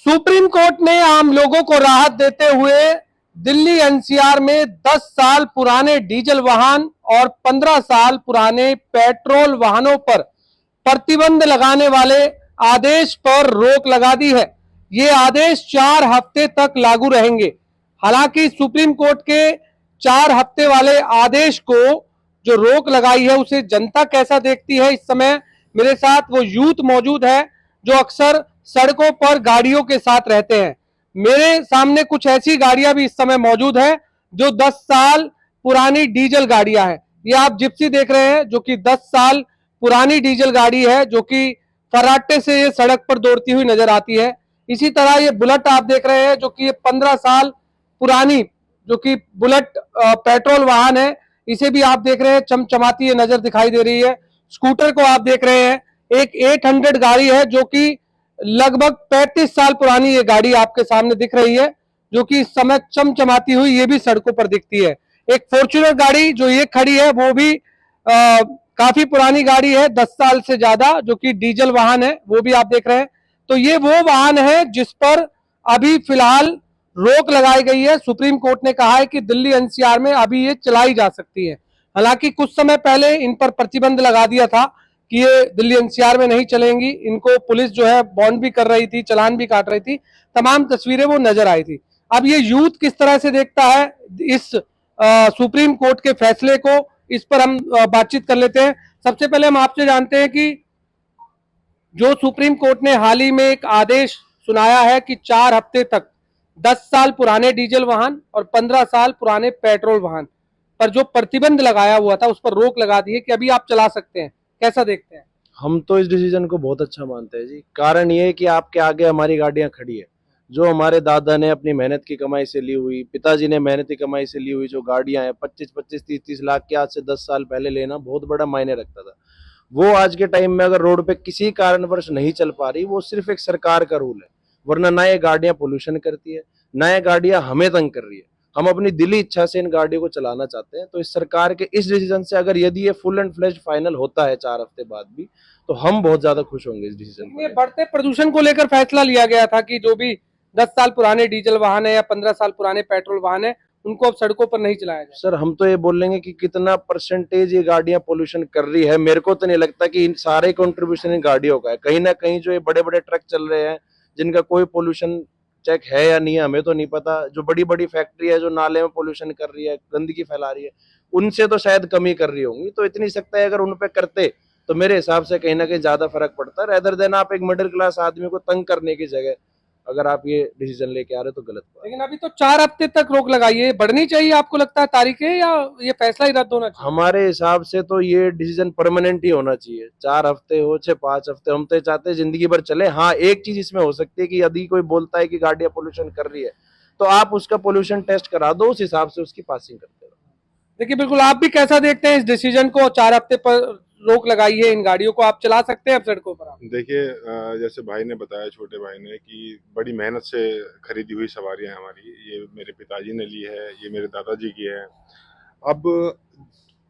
Supreme court ने आम लोगों को राहत देते हुए दिल्ली एनसीआर में 10 साल पुराने डीजल वाहन और 15 साल पुराने पेट्रोल वाहनों पर प्रतिबंध लगाने वाले आदेश पर रोक लगा दी है। ये आदेश 4 हफ्ते तक लागू रहेंगे। हालांकि सुप्रीम कोर्ट के 4 हफ्ते वाले आदेश को जो रोक लगाई है उसे जनता कैसा देखती है, इस समय मेरे साथ वो यूथ मौजूद है जो अक्सर सड़कों पर गाड़ियों के साथ रहते हैं। मेरे सामने कुछ ऐसी गाड़ियां भी इस समय मौजूद है जो 10 साल पुरानी डीजल गाड़ियां हैं। ये आप जिप्सी देख रहे हैं जो कि 10 साल पुरानी डीजल गाड़ी है, जो कि फर्राटे से ये सड़क पर दौड़ती हुई नजर आती है। इसी तरह ये बुलेट आप देख रहे हैं जो कि 15 साल पुरानी जो कि बुलेट पेट्रोल वाहन है, इसे भी आप देख रहे हैं चमचमाती ये नजर दिखाई दे रही है। स्कूटर को आप देख रहे हैं, एक 800 गाड़ी है जो कि लगभग 35 साल पुरानी ये गाड़ी आपके सामने दिख रही है, जो कि इस समय चमचमाती हुई ये भी सड़कों पर दिखती है। एक फॉर्च्यूनर गाड़ी जो ये खड़ी है वो भी काफी पुरानी गाड़ी है, 10 साल से ज्यादा, जो कि डीजल वाहन है, वो भी आप देख रहे हैं। तो ये वो वाहन है जिस पर अभी फिलहाल रोक लगाई गई है। सुप्रीम कोर्ट ने कहा है कि दिल्ली एनसीआर में अभी ये चलाई जा सकती है। हालांकि कुछ समय पहले इन पर प्रतिबंध लगा दिया था कि ये दिल्ली एनसीआर में नहीं चलेंगी। इनको पुलिस जो है बॉन्ड भी कर रही थी, चालान भी काट रही थी, तमाम तस्वीरें वो नजर आई थी। अब ये यूथ किस तरह से देखता है इस सुप्रीम कोर्ट के फैसले को, इस पर हम बातचीत कर लेते हैं। सबसे पहले हम आपसे जानते हैं कि जो सुप्रीम कोर्ट ने हाल ही में एक आदेश सुनाया है कि 4 हफ्ते तक 10 साल पुराने डीजल वाहन और 15 साल पुराने पेट्रोल वाहन पर जो प्रतिबंध लगाया हुआ था उस पर रोक लगा दी है कि अभी आप चला सकते हैं, कैसा देखते हैं? हम तो इस डिसीजन को बहुत अच्छा मानते हैं जी। कारण ये है कि आपके आगे हमारी गाड़ियां खड़ी है, जो हमारे दादा ने अपनी मेहनत की कमाई से ली हुई, पिताजी ने मेहनत की कमाई से ली हुई जो गाड़ियां हैं, 25-25, 30-30 लाख की आज से 10 साल पहले लेना बहुत बड़ा मायने रखता था। वो आज के टाइम में अगर रोड पे किसी कारणवश नहीं चल पा रही, वो सिर्फ एक सरकार का रूल है, वरना ना ये गाड़ियां पोल्यूशन करती है, ना ये गाड़ियां हमें तंग कर रही है। हम अपनी दिली इच्छा से इन गाड़ियों को चलाना चाहते हैं। तो इस सरकार के इस डिसीजन से अगर यदि ये फुल एंड फ्लेज फाइनल होता है 4 हफ्ते बाद भी, तो हम बहुत ज्यादा खुश होंगे इस डिसीजन ये बढ़ते प्रदूषण को लेकर फैसला लिया गया था कि जो भी 10 साल पुराने डीजल वाहन है या 15 साल पुराने पेट्रोल वाहन है उनको अब सड़कों पर नहीं चलाया जाए। सर, हम तो ये बोलेंगे कि कितना परसेंटेज ये गाड़ियां पोल्यूशन कर रही है। मेरे को तो नहीं लगता कि इन सारे कंट्रीब्यूशन इन गाड़ियों का है। कहीं ना कहीं जो ये बड़े बड़े ट्रक चल रहे हैं जिनका कोई पोल्यूशन चेक है या नहीं है हमें तो नहीं पता, जो बड़ी बड़ी फैक्ट्री है जो नाले में पोल्यूशन कर रही है, गंदगी फैला रही है, उनसे तो शायद कमी कर रही होंगी। तो इतनी सकता है अगर उन पे करते तो मेरे हिसाब से कहीं ना कहीं ज्यादा फर्क पड़ता है। रेदर देन आप एक मिडिल क्लास आदमी को तंग करने की जगह अगर आप ये डिसीजन लेके आ रहे हो तो गलत बात। लेकिन अभी तो 4 हफ्ते तक रोक लगाई है, बढ़नी चाहिए आपको लगता है तारीखें, या ये फैसला ही रद्द होना चाहिए? हमारे हिसाब से तो ये डिसीजन परमानेंट ही होना चाहिए। 4 हफ्ते हो चाहे 5 हफ्ते, हम तो चाहते हैं जिंदगी भर चले। हाँ, एक चीज इसमें हो सकती है कि यदि कोई बोलता है कि गाड़ियां पोल्यूशन कर रही है तो आप उसका पोल्यूशन टेस्ट करा दो, उस हिसाब से उसकी पासिंग करते रहो। देखिए बिल्कुल, आप भी कैसा देखते हैं इस डिसीजन को? 4 हफ्ते पर रोक लगाई है, इन गाड़ियों को आप चला सकते हैं अब सड़कों पर? आप देखिए, जैसे भाई ने बताया, छोटे भाई ने, कि बड़ी मेहनत से खरीदी हुई सवारियां हैं हमारी। ये मेरे पिताजी ने ली है, ये मेरे दादाजी की है। अब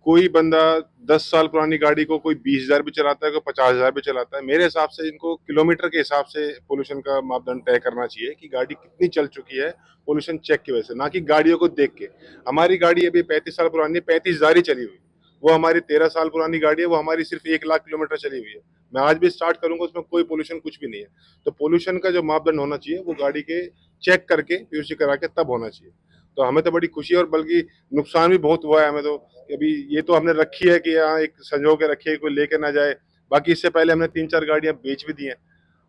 कोई बंदा 10 साल पुरानी गाड़ी को कोई 20,000 भी चलाता है, कोई 50,000 भी चलाता है। मेरे हिसाब से इनको किलोमीटर के हिसाब से पोल्यूशन का मापदंड तय करना चाहिए कि गाड़ी कितनी चल चुकी है, पोल्यूशन चेक की वजह से, ना कि गाड़ियों को देख के। हमारी गाड़ी अभी 35 साल पुरानी है, 35,000 ही चली हुई। वो हमारी 13 साल पुरानी गाड़ी है, वो हमारी सिर्फ 1 लाख किलोमीटर चली हुई है। मैं आज भी स्टार्ट करूंगा, उसमें कोई पोल्यूशन कुछ भी नहीं है। तो पोल्यूशन का जो मापदंड होना चाहिए वो गाड़ी के चेक करके पीयूसी करा के तब होना चाहिए। तो हमें तो बड़ी खुशी है, और बल्कि नुकसान भी बहुत हुआ है हमें तो। अभी ये तो हमने रखी है कि यहाँ एक संजो के रखी है, कोई लेके ना जाए। बाकी इससे पहले हमने 3-4 गाड़ियां बेच भी दी हैं,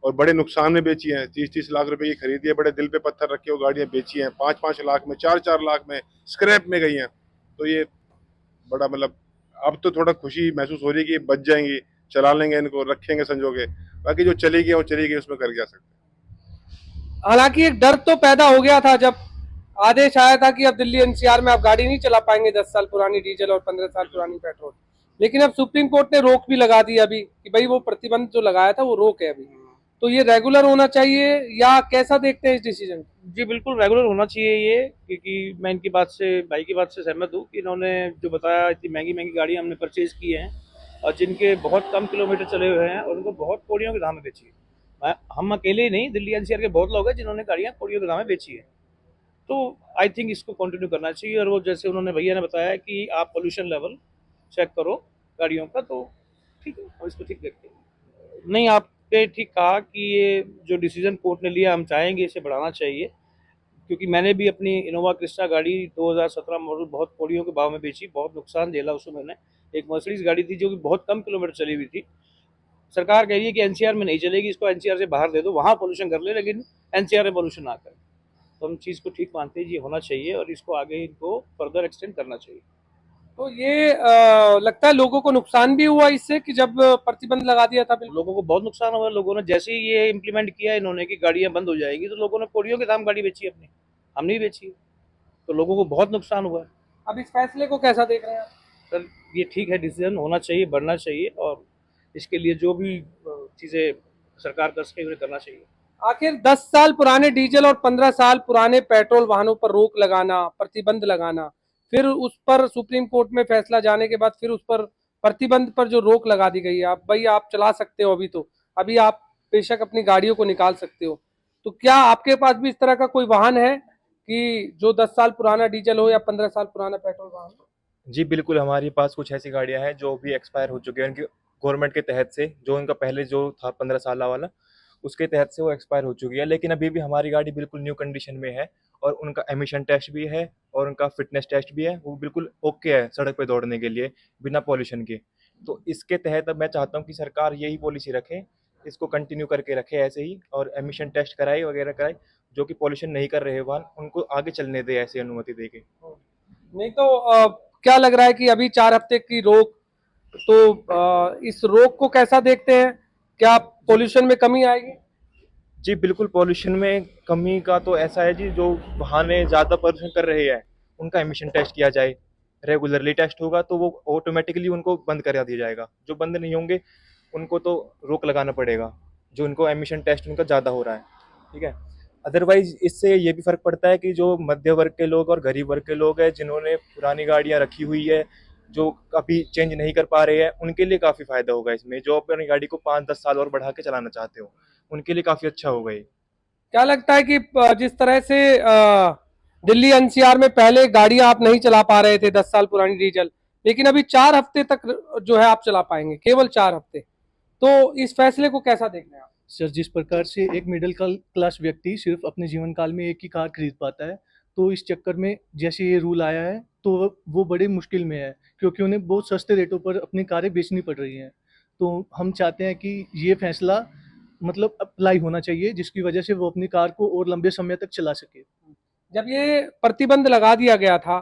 और बड़े नुकसान में बेची हैं। 30-30 लाख रुपए की खरीदी है, बड़े दिल पे पत्थर रख के वो गाड़ियां बेची हैं। 5-5 लाख में, 4-4 लाख में स्क्रैप में गई हैं। तो ये बड़ा मतलब अब तो थोड़ा खुशी महसूस हो रही है कि ये बच जाएंगी, चला लेंगे इनको, रखेंगे संजो के। बाकी जो चली गई वो चली गई, उसमें कर क्या सकते हैं। हालांकि एक डर तो पैदा हो गया था जब आदेश आया था कि अब दिल्ली एनसीआर में आप गाड़ी नहीं चला पाएंगे 10 साल पुरानी डीजल और 15 साल पुरानी पेट्रोल। लेकिन अब सुप्रीम कोर्ट ने रोक भी लगा दी अभी कि भाई वो प्रतिबंध जो लगाया था वो रोक है अभी। तो ये रेगुलर होना चाहिए, या कैसा देखते हैं इस डिसीजन? जी बिल्कुल रेगुलर होना चाहिए ये, क्योंकि मैं इनकी बात से, भाई की बात से सहमत हूँ कि इन्होंने जो बताया, इतनी महंगी महंगी गाड़ियाँ हमने परचेज की हैं और जिनके बहुत कम किलोमीटर चले हुए हैं और उनको बहुत कौड़ियों के दाम में बेची है। हम अकेले ही नहीं, दिल्ली एनसीआर के बहुत लोग हैं जिन्होंने गाड़ियाँ कोड़ियों के दाम में बेची है। तो आई थिंक इसको कंटिन्यू करना चाहिए। और वो जैसे उन्होंने भैया ने बताया कि आप पोल्यूशन लेवल चेक करो गाड़ियों का, तो ठीक है, हम इसको ठीक देखते हैं। नहीं, आपने ठीक कहा कि ये जो डिसीजन कोर्ट ने लिया, हम चाहेंगे इसे बढ़ाना चाहिए, क्योंकि मैंने भी अपनी इनोवा क्रिस्टा गाड़ी 2017 मॉडल बहुत कोड़ियों के भाव में बेची, बहुत नुकसान झेला उसमें मैंने। एक मर्सिडीज गाड़ी थी जो कि बहुत कम किलोमीटर चली हुई थी। सरकार कह रही है कि एनसीआर में नहीं चलेगी, इसको एनसीआर से बाहर दे दो, वहाँ पोल्यूशन कर ले, लेकिन एनसीआर में पोल्यूशन ना करें। तो हम चीज़ को ठीक मानते हैं, ये होना चाहिए और इसको आगे इनको फर्दर एक्सटेंड करना चाहिए। तो ये लगता है लोगों को नुकसान भी हुआ इससे कि जब प्रतिबंध लगा दिया था बिल्कुल। लोगों को बहुत नुकसान हुआ। लोगों ने जैसे ही ये इम्प्लीमेंट किया इन्होंने कि गाड़ियाँ बंद हो जाएगी, तो लोगों ने कोड़ियों के दाम गाड़ी बेची अपनी, हमने ही बेची, तो लोगों को बहुत नुकसान हुआ है। अब इस फैसले को कैसा देख रहे हैं आप? सर ये ठीक है, डिसीजन होना चाहिए, बढ़ना चाहिए, और इसके लिए जो भी चीज़ें सरकार कर सके उन्हें करना चाहिए। आखिर 10 साल पुराने डीजल और 15 साल पुराने पेट्रोल वाहनों पर रोक लगाना, प्रतिबंध लगाना, फिर उस पर सुप्रीम कोर्ट में फैसला जाने के बाद फिर उस पर प्रतिबंध पर जो रोक लगा दी गई है, आप भाई आप चला सकते हो, अभी आप बेशक अपनी गाड़ियों को निकाल सकते हो। तो क्या आपके पास भी इस तरह का कोई वाहन है कि जो 10 साल पुराना डीजल हो या 15 साल पुराना पेट्रोल वाहन हो? जी बिल्कुल, हमारे पास कुछ ऐसी गाड़ियाँ हैं जो भी एक्सपायर हो चुकी हैं उनकी गवर्नमेंट के तहत से, जो उनका पहले जो था 15 साल वाला, उसके तहत से वो एक्सपायर हो चुकी है। लेकिन अभी भी हमारी गाड़ी बिल्कुल न्यू कंडीशन में है और उनका एमिशन टेस्ट भी है और उनका फिटनेस टेस्ट भी है, वो बिल्कुल ओके है सड़क पे दौड़ने के लिए बिना पॉल्यूशन के। तो इसके तहत अब मैं चाहता हूँ कि सरकार यही पॉलिसी रखे, इसको कंटिन्यू करके रखे ऐसे ही, और एमिशन टेस्ट कराए वगैरह कराए, जो कि पॉल्यूशन नहीं कर रहे वाहन उनको आगे चलने दे, ऐसी अनुमति दे के। नहीं तो क्या लग रहा है कि अभी 4 हफ्ते की रोक, तो इस रोक को कैसा देखते हैं? क्या पोल्यूशन में कमी आएगी? जी बिल्कुल, पॉल्यूशन में कमी का तो ऐसा है जी, जो वाहन ज़्यादा प्रदूषण कर रहे हैं उनका एमिशन टेस्ट किया जाए, रेगुलरली टेस्ट होगा तो वो ऑटोमेटिकली उनको बंद करा दिया जाएगा। जो बंद नहीं होंगे उनको तो रोक लगाना पड़ेगा, जो उनको एमिशन टेस्ट उनका ज़्यादा हो रहा है, ठीक है। अदरवाइज इससे ये भी फ़र्क पड़ता है कि जो मध्य वर्ग के लोग और गरीब वर्ग के लोग हैं जिन्होंने पुरानी गाड़ियाँ रखी हुई है, जो अभी चेंज नहीं कर पा रहे हैं, उनके लिए काफ़ी फ़ायदा होगा इसमें। जो अपनी गाड़ी को 5-10 साल और बढ़ा के चलाना चाहते हो, उनके लिए काफ़ी अच्छा होगा ये। क्या लगता है कि जिस तरह से दिल्ली एनसीआर में पहले गाड़ियां आप नहीं चला पा रहे थे 10 साल पुरानी डीजल, लेकिन अभी 4 हफ्ते तक जो है आप चला पाएंगे, केवल 4 हफ्ते, तो इस फैसले को कैसा देख रहे हैं आप? सर, जिस प्रकार से एक मिडिल क्लास व्यक्ति सिर्फ अपने जीवन काल में एक ही कार खरीद पाता है, तो इस चक्कर में जैसे ये रूल आया है तो वो बड़े मुश्किल में है, क्योंकि उन्हें बहुत सस्ते रेटों पर अपनी कारें बेचनी पड़ रही हैं। तो हम चाहते हैं कि ये फैसला मतलब अप्लाई होना चाहिए, जिसकी वजह से वो अपनी कार को और लंबे समय तक चला सके। जब ये प्रतिबंध लगा दिया गया था,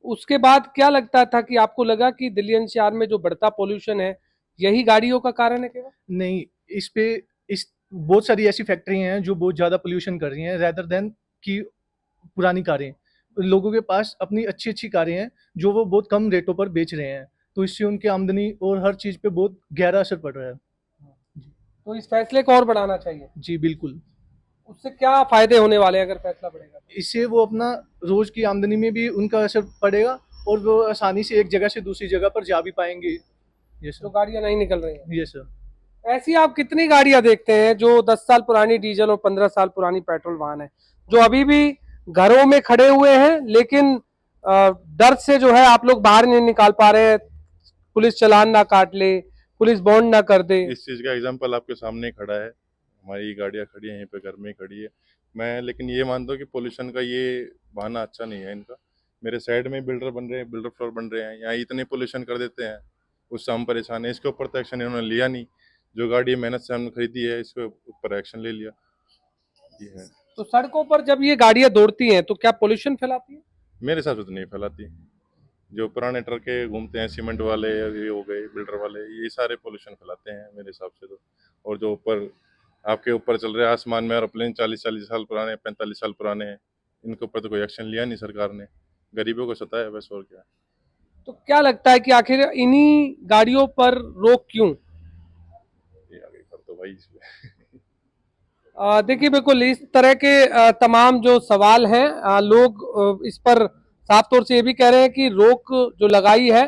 उसके बाद क्या लगता था कि आपको लगा कि दिल्ली एनसीआर में जो बढ़ता पोल्यूशन है यही गाड़ियों का कारण है केवल? नहीं, इस बहुत सारी ऐसी फैक्ट्रियाँ हैं जो बहुत ज़्यादा पोल्यूशन कर रही हैं, रेदर देन कि पुरानी कारें। लोगों के पास अपनी अच्छी-अच्छी कारें हैं, जो वो बहुत कम रेटों पर बेच रहे हैं, तो इससे उनकी आमदनी और हर चीज़ पे बहुत गहरा असर पड़ रहा है। तो इस फैसले को और बढ़ाना चाहिए। जी, बिल्कुल। उससे क्या फायदे होने वाले हैं अगर फैसला बढ़ेगा? इससे वो अपना रोज़ की आमदनी में भी उनका असर पड़ेगा और वो आसानी से एक जगह से दूसरी जगह पर जा भी पाएँगे। यस जो सर। गाड़ियां नहीं निकल रही हैं। Yes sir. ऐसी आप कितनी गाड़ियां देखते हैं जो 10 साल पुरानी डीजल और 15 साल पुरानी पेट्रोल वाहन है, जो अभी भी घरों में खड़े हुए हैं, लेकिन डर से जो है आप लोग बाहर नहीं निकाल पा रहे हैं, पुलिस चालान ना काट ले, पुलिस बॉन्ड ना कर दे? इस चीज़ का एग्जाम्पल आपके सामने खड़ा है, हमारी गाड़ियाँ खड़ी हैं यहीं पे, घर में ही खड़ी है। मैं लेकिन ये मानता हूँ कि पोल्यूशन का ये बहाना अच्छा नहीं है इनका। मेरे साइड में बिल्डर बन रहे हैं, बिल्डर फ्लोर बन रहे हैं, यहाँ इतने पोल्यूशन कर देते हैं, उससे हम परेशान हैं। इसके ऊपर तो एक्शन इन्होंने लिया नहीं। जो गाड़ी मेहनत से हमने खरीदी है, इसके ऊपर एक्शन ले लिया, ये है। तो सड़कों पर जब ये गाड़ियां दौड़ती हैं तो क्या पोल्यूशन फैलाती है? मेरे हिसाब से तो नहीं फैलाती। जो पुराने ट्रके घूमते हैं, सीमेंट वाले, ये हो गए बिल्डर वाले, ये सारे पोल्यूशन फैलाते हैं मेरे हिसाब से तो। और जो ऊपर आपके ऊपर चल रहे हैं आसमान में एरोप्लेन 40-40 साल पुराने, 45 साल पुराने हैं, इनके ऊपर तो कोई एक्शन लिया नहीं सरकार ने। गरीबों को सताया बस, और क्या। तो क्या लगता है कि आखिर इन्हीं गाड़ियों पर रोक क्यों? ये आगे कर दो भाई इसमें। देखिए बिल्कुल इस तरह के तमाम जो सवाल हैं, लोग इस पर साफ तौर से ये भी कह रहे हैं कि रोक जो लगाई है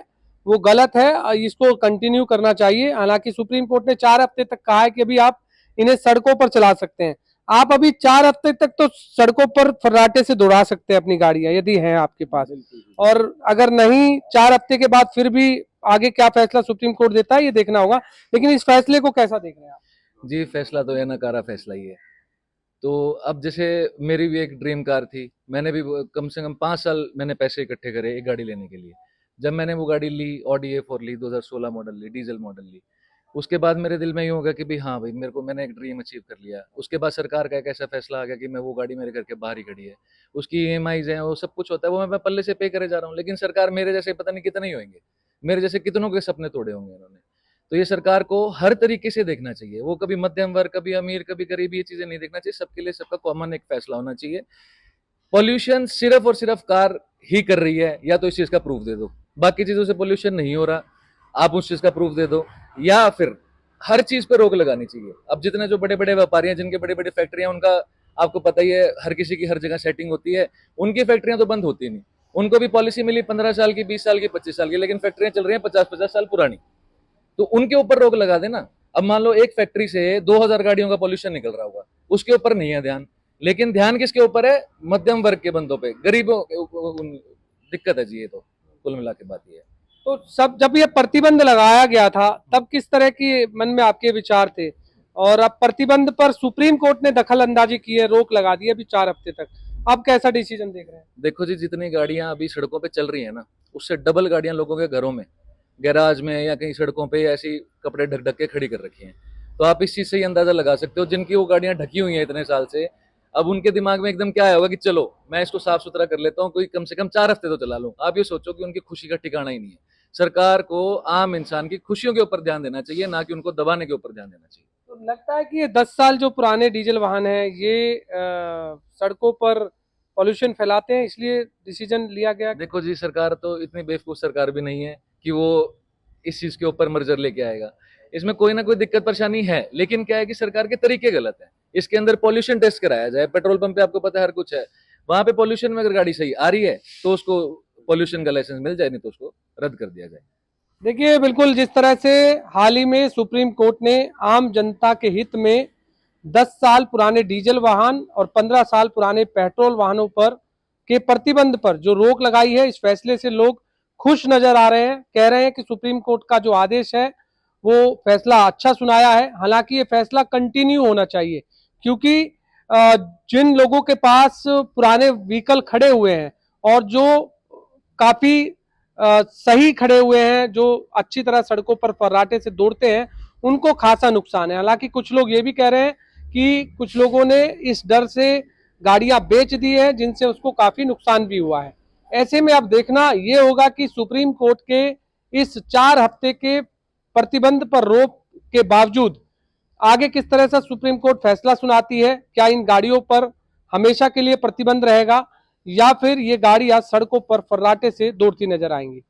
वो गलत है, इसको कंटिन्यू करना चाहिए। हालांकि सुप्रीम कोर्ट ने 4 हफ्ते तक कहा है कि अभी आप इन्हें सड़कों पर चला सकते हैं। आप अभी 4 हफ्ते तक तो सड़कों पर फर्राटे से दौड़ा सकते हैं अपनी गाड़ियां, यदि है आपके पास। और अगर नहीं, 4 हफ्ते के बाद फिर भी आगे क्या फैसला सुप्रीम कोर्ट देता है ये देखना होगा। लेकिन इस फैसले को कैसा देख रहे हैं आप? जी, फैसला तो है, नकारा फैसला ही है। तो अब जैसे मेरी भी एक ड्रीम कार थी, मैंने भी कम से कम 5 साल मैंने पैसे इकट्ठे करे एक गाड़ी लेने के लिए। जब मैंने वो गाड़ी ली, ऑडी A4 ली, 2016 मॉडल ली, डीजल मॉडल ली, उसके बाद मेरे दिल में ये होगा कि भाई हाँ भाई, मेरे को मैंने एक ड्रीम अचीव कर लिया। उसके बाद सरकार का एक ऐसा फैसला आ गया कि मैं वो गाड़ी मेरे घर के बाहर ही खड़ी है, उसकी EMIs हैं, वो सब कुछ होता है, वो मैं पल्ले से पे करे जा रहा हूँ। लेकिन सरकार मेरे जैसे पता नहीं कितने ही होंगे, मेरे जैसे कितनों के सपने तोड़े होंगे उन्होंने। तो ये सरकार को हर तरीके से देखना चाहिए, वो कभी मध्यम वर्ग, कभी अमीर, कभी गरीब, ये चीजें नहीं देखना चाहिए। सबके लिए सबका कॉमन एक फैसला होना चाहिए। पॉल्यूशन सिर्फ और सिर्फ कार ही कर रही है, या तो इस चीज का प्रूफ दे दो, बाकी चीजों से पॉल्यूशन नहीं हो रहा, आप उस चीज का प्रूफ दे दो, या फिर हर चीज पे रोक लगानी चाहिए। अब जितने जो बड़े बड़े व्यापारी हैं, जिनके बड़े बड़े फैक्ट्रियां, उनका आपको पता ही है, हर किसी की हर जगह सेटिंग होती है, उनकी फैक्ट्रियां तो बंद होती नहीं। उनको भी पॉलिसी मिली 15 साल की, 20 साल की, 25 साल की, लेकिन फैक्ट्रियां चल रही हैं 50-50 साल पुरानी। तो उनके ऊपर रोक लगा देना। अब मान लो एक फैक्ट्री से 2000 गाड़ियों का पॉल्यूशन निकल रहा होगा, उसके ऊपर नहीं है ध्यान, लेकिन ध्यान किसके ऊपर है? मध्यम वर्ग के बंदों पे, गरीबों दिक्कत है जी। ये तो कुल मिला के बात ये है। तो सब जब ये प्रतिबंध लगाया गया था तब किस तरह की मन में आपके विचार थे, और अब प्रतिबंध पर सुप्रीम कोर्ट ने दखल अंदाजी की है, रोक लगा दी है अभी 4 हफ्ते तक, आप कैसा डिसीजन देख रहे हैं? देखो जी, जितनी गाड़ियां अभी सड़कों पे चल रही है ना, उससे डबल गाड़ियां लोगों के घरों में, गैराज में, या कहीं सड़कों पे ऐसी कपड़े ढक ढक के खड़ी कर रखी हैं। तो आप इस चीज से ही अंदाजा लगा सकते हो, जिनकी वो गाड़ियां ढकी हुई हैं इतने साल से, अब उनके दिमाग में एकदम क्या आया होगा कि चलो मैं इसको साफ सुथरा कर लेता हूँ, कोई कम से कम 4 हफ्ते तो चला लूं। आप ये सोचो कि उनकी खुशी का ठिकाना ही नहीं है। सरकार को आम इंसान की खुशियों के ऊपर ध्यान देना चाहिए, ना कि उनको दबाने के ऊपर ध्यान देना चाहिए। तो लगता है कि ये 10 साल जो पुराने डीजल वाहन हैं ये सड़कों पर पॉल्यूशन फैलाते हैं, इसलिए डिसीजन लिया गया। देखो जी, सरकार तो इतनी बेवकूफ सरकार भी नहीं है कि वो इस चीज के ऊपर मर्जर लेके आएगा। इसमें कोई ना कोई दिक्कत परेशानी है, लेकिन क्या है कि सरकार के तरीके गलत है। इसके अंदर पॉल्यूशन टेस्ट कराया जाए, पेट्रोल पंप पे आपको पता है हर कुछ है, वहां पे पॉल्यूशन में अगर गाड़ी सही आ रही है तो उसको पॉल्यूशन का लाइसेंस मिल जाए, नहीं तो उसको रद्द कर दिया जाए। देखिए, बिल्कुल जिस तरह से हाल ही में सुप्रीम कोर्ट ने आम जनता के हित में 10 साल पुराने डीजल वाहन और 15 साल पुराने पेट्रोल वाहनों पर के प्रतिबंध पर जो रोक लगाई है, इस फैसले से लोग खुश नजर आ रहे हैं। कह रहे हैं कि सुप्रीम कोर्ट का जो आदेश है वो फैसला अच्छा सुनाया है। हालांकि ये फैसला कंटिन्यू होना चाहिए, क्योंकि जिन लोगों के पास पुराने व्हीकल खड़े हुए हैं और जो काफी सही खड़े हुए हैं, जो अच्छी तरह सड़कों पर फर्राटे से दौड़ते हैं, उनको खासा नुकसान है। हालांकि कुछ लोग ये भी कह रहे हैं कि कुछ लोगों ने इस डर से गाड़ियां बेच दी है, जिनसे उसको काफी नुकसान भी हुआ है। ऐसे में अब देखना ये होगा कि सुप्रीम कोर्ट के इस 4 हफ्ते के प्रतिबंध पर रोक के बावजूद आगे किस तरह से सुप्रीम कोर्ट फैसला सुनाती है। क्या इन गाड़ियों पर हमेशा के लिए प्रतिबंध रहेगा, या फिर ये गाड़ियां सड़कों पर फर्राटे से दौड़ती नजर आएंगी?